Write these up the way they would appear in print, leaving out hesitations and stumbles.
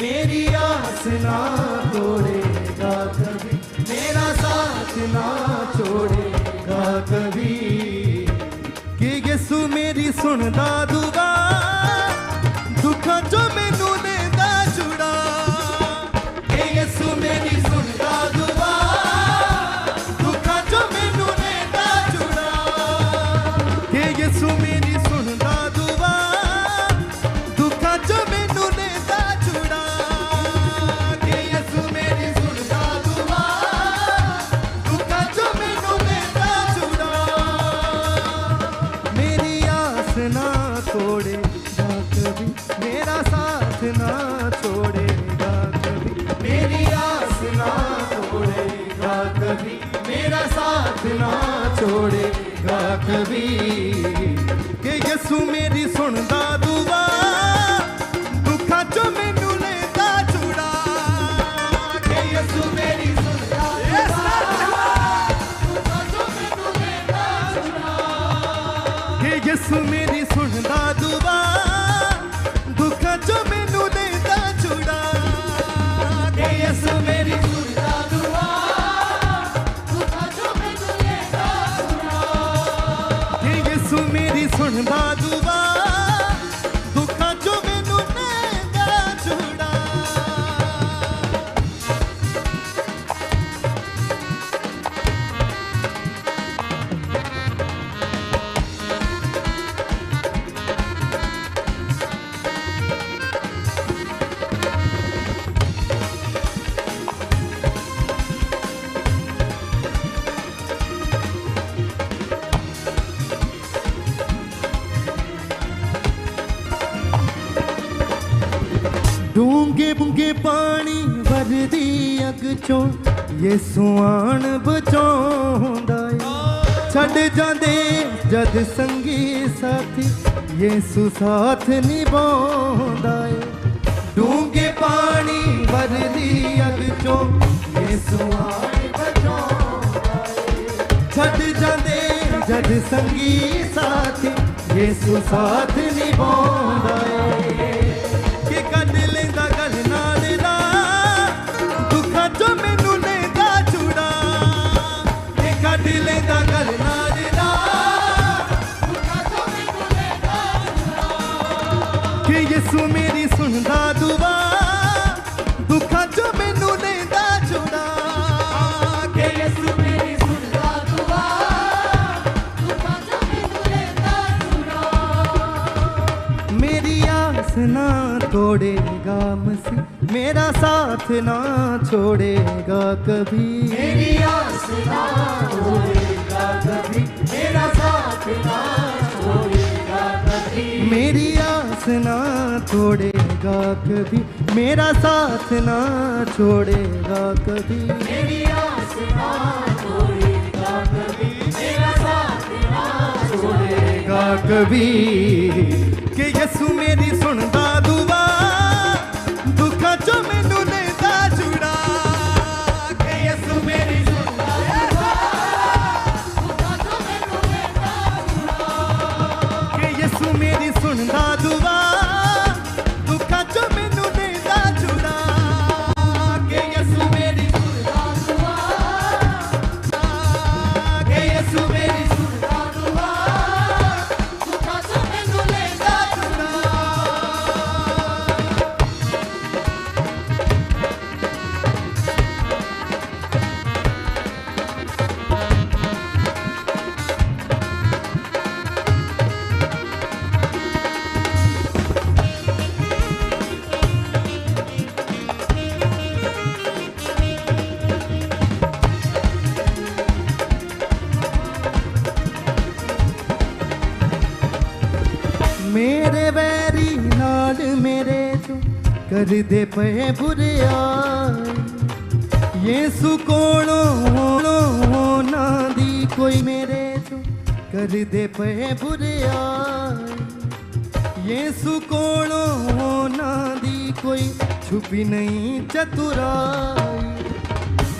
मेरी आस ना तोड़ेगा कभी, मेरा साथ ना छोड़ेगा कभी। कि यसू मेरी सुनदा दुआ, दुखा जो मैनू देंदा छुड़ा। कि यसू मेरी सुनदा दुआ, दुखा जो मैनू देंदा छुड़ा। कि यसू मेरी सुनदा दुआ, दुखा जो मैनू देंदा छुड़ा। कि यसू मेरी सुनदा दुआ, दुखा जो मैनू देंदा छुड़ा। मेरी आस ना तोड़ेगा कभी, मेरा साथ ना छोड़ेगा कभी। मेरी आस ना तोड़ेगा कभी, मेरा साथ ना छोड़ेगा कभी। कि यसू मेरी सुनदा दुआ, दुखा जो मैनू लेंदा छुड़ा। कि यसू मेरी सुनदा दुआ, दुखा जो मैनू लेंदा छुड़ा। कि यसू मेरी सुनदा दुआ, दुखा जो मैनू देंदा छुड़ा। कि यसू मेरी सुनदा दुआ, दुखा जो मैनू देंदा छुड़ा। कि यसू मेरी सुनदा दुआ, दुखा जो मैनू देंदा छुड़ा। डूंगे बुंगे पानी भरदी अग चों यसू आन बचाउंदा ए। छड़ जांदे जद संगी साथी यसू साथ निभाउंदा ए। डूंगे पानी भरदी अग चों यसू आन बचाउंदा ए। छड़ जांदे जद संगी साथी यसू साथ निभाउंदा ए। कि कढ लेंदा गल नाल दा, दुखा जो मैनू लेंदा छुड़ा। कि कढ लेंदा गल नाल दा, दुखा जो मैनू लेंदा छुड़ा। कि यसू मेरी सुनदा दुआ, दुखा जो मैनू लेंदा छुड़ा। कि यसू मेरी सुनदा दुआ, दुखा जो मैनू लेंदा छुड़ा। मेरी आस ना तोड़ेगा मसीह, मेरा साथ ना छोड़ेगा कभी। मेरी आस ना तोड़ेगा कभी, मेरा साथ ना छोड़ेगा कभी। मेरी आस ना तोड़ेगा कभी, मेरा साथ ना छोड़ेगा कभी। मेरी आस ना तोड़ेगा कभी, मेरा साथ ना छोड़ेगा कभी। कि यसू मेरी सुनदा दुआ, दुखा जो मैनू लेंदा छुड़ा। कि यसू मेरी सुनदा दुआ, दुखा जो मैनू लेंदा छुड़ा। कि यसू मेरी सुनदा दुआ, दुखा जो मैनू लेंदा छुड़ा। कि यसू मेरी सुनदा दुआ, कि यसू मेरी सुनदा दुआ, दुखा जो मैनू लेंदा छुड़ा। मेरे वैरी नाल मेरे तो कर दे पे बुराई। यसू कोलों ना दी कोई मेरे तो कर दे पे बुराई। यसू कोलों ना दी कोई छुपी नहीं चतुराई।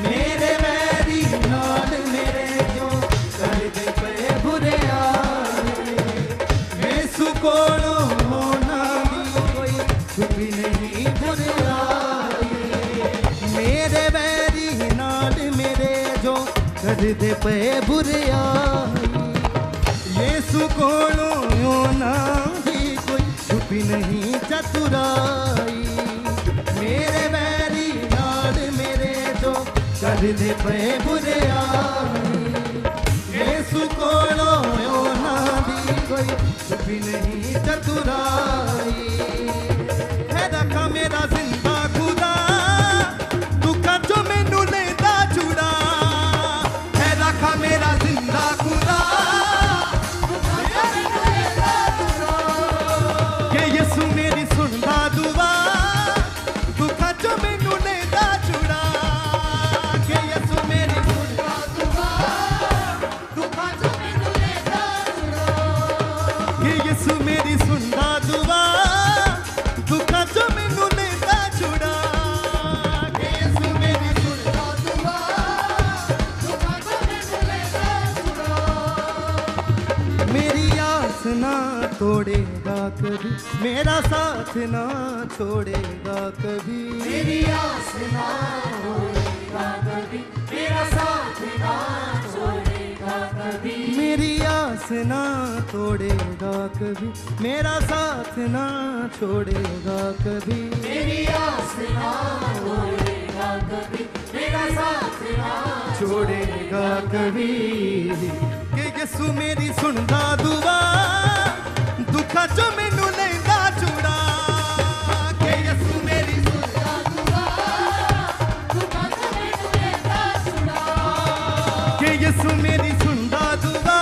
मेरे वैरी नाल मेरे जो कर दे पे बुराई। यसू कोलों ना दी कोई छुपी नहीं बुराई। कर दे पे बुराई। यीशु कोलों ना भी कोई छुपी नहीं चतुराई। मेरे बैरी नाल मेरे जो कर दे पे बुराई। यीशु कोलों ना भी कोई छुपी नहीं चतुराई। है रखा मेरा जिंदा खुदा दुखा जो मैनू लेंदा छुड़ा। है रखा मेरा जिंदा खुदा के यीशु मेरी सुनदा दुआ दुखा जो मैनू लेंदा छुड़ा। के यीशु मेरी सुनदा दुआ दुखा जो मैनू लेंदा छुड़ा। के यीशु मेरी सुनदा दुआ दुखा जो मैनू लेंदा छुड़ा। के यीशु मेरी सुनदा दुआ दुखा जो मैनू लेंदा छुड़ा। मेरी आस ना तोड़ेगा कभी मेरा साथ ना छोड़ेगा कभी। मेरी आस ना तोड़ेगा कभी मेरा साथ ना छोड़ेगा कभी। मेरी आस ना तोड़ेगा कभी मेरा साथ ना छोड़ेगा कभी। मेरी आस ना तोड़ेगा कभी मेरा साथ ना छोड़ेगा कभी। कि यीशु मेरी सुनदा दुआ दुखा जो मैनू लेंदा छुड़ा। कि यीशु मेरी सुनदा दुआ दुखा जो मैनू लेंदा छुड़ा। कि यीशु मेरी सुनदा दुआ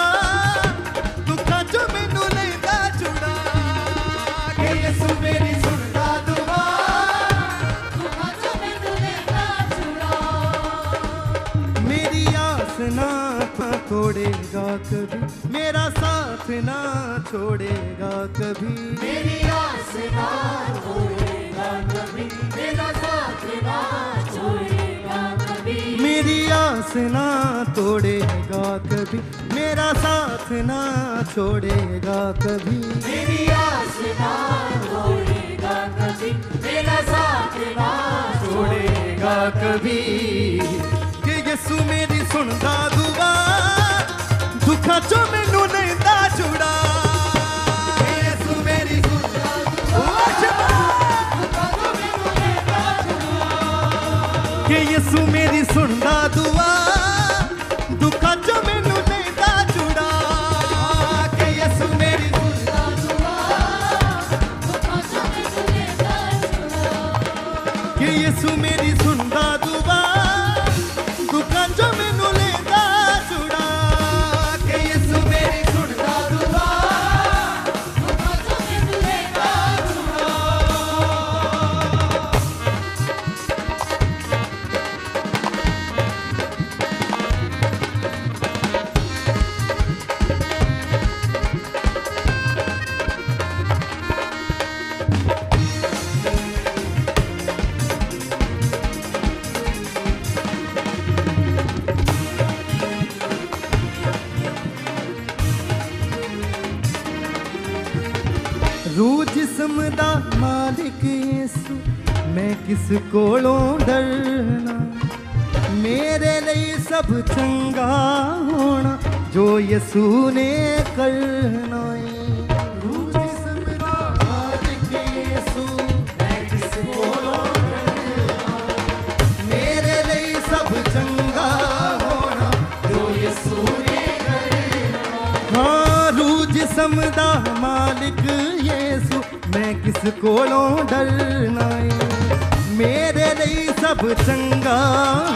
दुखा जो मैनू लेंदा छुड़ा। कि यीशु मेरी सुनदा दुआ दुखा जो मैनू लेंदा छुड़ा। मेरी आस ना तोड़ेगा कभी मेरा साथ ना छोड़ेगा कभी। मेरी आस ना तोड़ेगा कभी मेरा साथ ना छोड़ेगा कभी। मेरी आस ना तोड़ेगा कभी मेरा साथ ना छोड़ेगा कभी। मेरी आस ना तोड़ेगा कभी मेरा साथ ना छोड़ेगा कभी। कि यीशु मेरी सुनदा दुआ दुखा जो मैनू लेंदा छुड़ा। कि यीशु मेरी सुनदा दुआ दुखा जो मैनू लेंदा छुड़ा। कि यीशु मेरी सुनदा दुआ दुखा जो मैनू लेंदा छुड़ा। कि यीशु मेरी सुनदा दुआ दुखा जो मैनू लेंदा छुड़ा। कि यीशु मेरी सुनदा दुआ दुखा जो मैनू लेंदा छुड़ा। कि यीशु मेरी सुनदा दुआ दुखा जो मैनू लेंदा छुड़ा। रूह जिस्म दा मालिक यीशु मैं किस कोलों डरना। मेरे लिए सब चंगा होना जो यीशु ने करना। रूह जिस्म दा मालिक यीशु मैं किस कोलों डरना। मेरे लिए सब चंगा होना जो यीशु ने करना। हाँ रूह जिस्म दा मालिक यीशु मैं किस कोलों डरना। मेरे लिए सब चंगा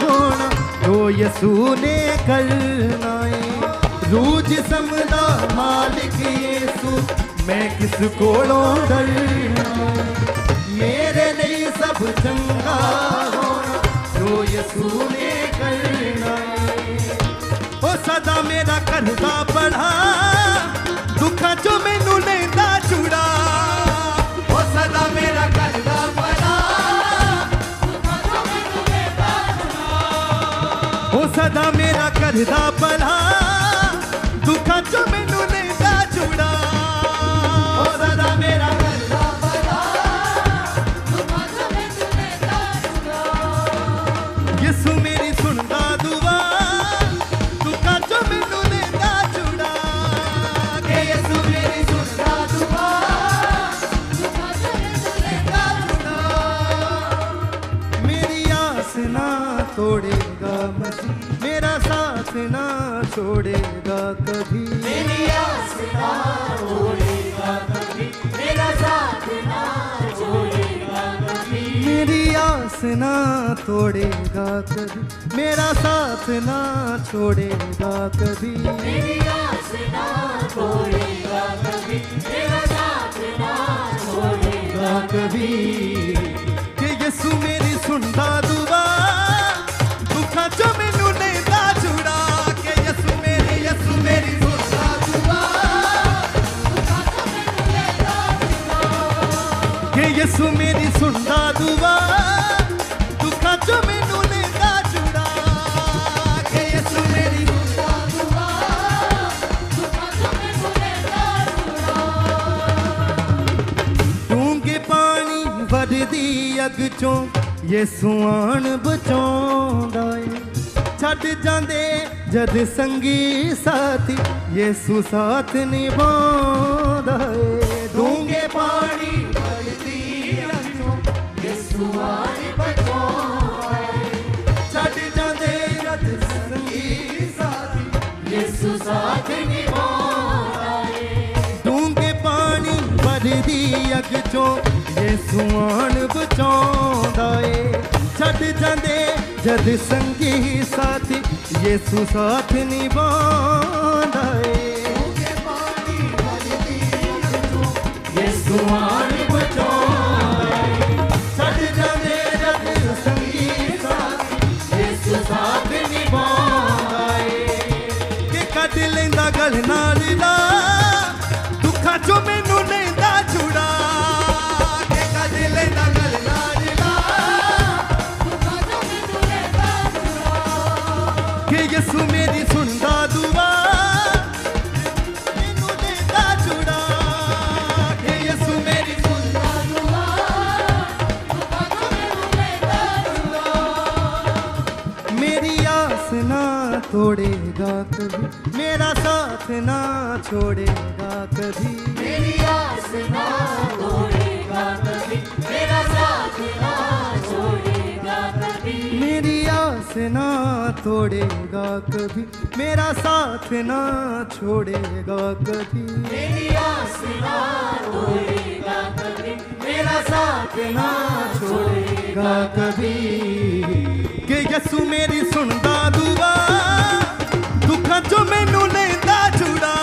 होना जो यीशु ने करना। रूह जिस्म दा मालिक यीशु मैं किस कोलों डरना। मेरे लिए सब चंगा होना जो यीशु ने करना। ओ सदा मेरा करदा पढ़ा दुखा जो मैनू लेंदा छुड़ा। ओ सदा मेरा करदा पढ़ा दुखा जो मैनू लेंदा छुड़ा। ओ सदा मेरा करदा पढ़ा दुखा जो मैनू लेंदा छुड़ा। ओ सदा मेरा करदा पढ़ा दुखा जो मैनू लेंदा छुड़ा। यीशु मेरी सुनदा दुआ तोड़ेगा मसीह, मेरा साथ ना छोड़ेगा कभी। मेरी आस ना तोड़ेगा कभी, मेरा साथ ना छोड़ेगा कभी। मेरी आस ना तोड़ेगा कभी, मेरा साथ ना छोड़ेगा कभी। मेरी आस ना तोड़ेगा कभी, मेरा साथ ना छोड़ेगा कभी। कि यसू मेरी सुनदा दुआ, दुखा चो मैनू लेंदा छुड़ा। कि यसू मेरी सुनदा दुआ, कि यसू मेरी सुनदा दुआ, दुखा चो मैनू लेंदा छुड़ा। कि यसू मेरी सुनदा दुआ, दुखा चो मैनू लेंदा छुड़ा। डूंगे पानी वरदी अग चों यसू आन बचाउंदा ए। छड्ड जांदे जद संगी साथी, यसू साथ निभाउंदा ए। डूंगे पानी वरदी अग चों यसू आन बचाउंदा ए। छड्ड जांदे जद संगी साथी, यसू साथ निभाउंदा ए। डूंगे पानी वरदी अग चों यसू आन बचाउंदा ए। छड्ड जांदे जद संगी साथी, यसू साथ निभाउंदा ए। यसू आन बचाउंदा ए। छड्ड जांदे जद संगी साथी, यसू साथ निभाउंदा ए। कि कढ लैंदा गल नाल ला, दुखां चों मैनू लैंदा छुड़ा। कि कढ लैंदा गल नाल ला, दुखा चो मैनू लेंदा छुड़ा। कि यसू मेरी सुनदा दुआ, मैनू लैंदा छुड़ा। कि यसू मेरी सुनदा दुआ, दुखा चो मैनू लेंदा छुड़ा। मेरी आस ना तोड़ेगा कभी, मेरा साथ ना छोड़ेगा कभी। मेरी आस ना तोड़ेगा कभी, मेरा साथ ना छोड़ेगा कभी। मेरी आस ना तोड़ेगा कभी, मेरा साथ ना छोड़ेगा कभी। मेरी आस ना तोड़ेगा कभी, मेरा साथ ना छोड़ेगा कभी। कि यसू मेरी सुनदा दुआ, दुखां चों मैनू लैंदा छुड़ा।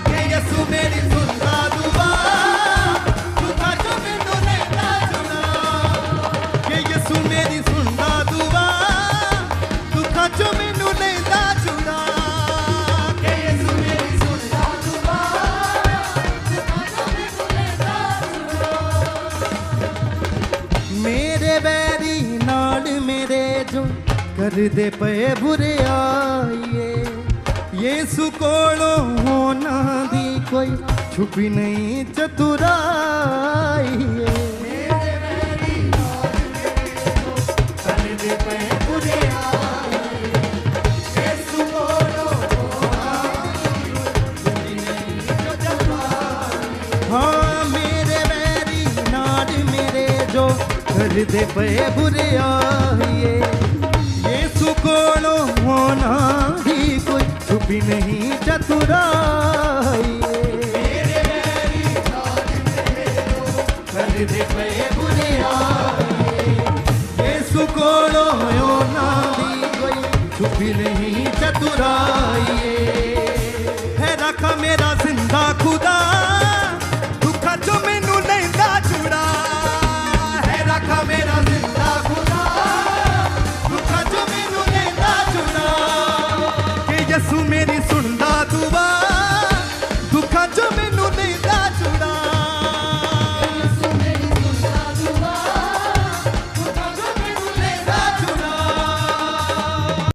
कि यसू मेरी सुनदा दुआ, दुखां चों मैनू लैंदा छुड़ा। कि यसू मेरी सुनदा दुआ, दुखां चों मैनू लैंदा छुड़ा। कि यसू मेरी सुनदा दुआ, दुखा चो मैनू लेंदा छुड़ा। मेरे बैरी नाल मेरे जो करदे पे बुराईए, यसू कोलों होना दी कोई छुपी नहीं चतुराई। मेरे बैरी नाल मेरे जो करदे पे बुरे आए। यसू कोलों हाँ मेरे बैरी नाल मेरे जो करदे पे बुराईए, यसू कोलों होना दी कोई छुपी नहीं चतुराई। मेरे बैरी नाल मेरे जो करदे पे बुराई, यसू कोलों होना दी कोई छुपी नहीं चतुराई। है रखा मेरा जिंदा खुदा,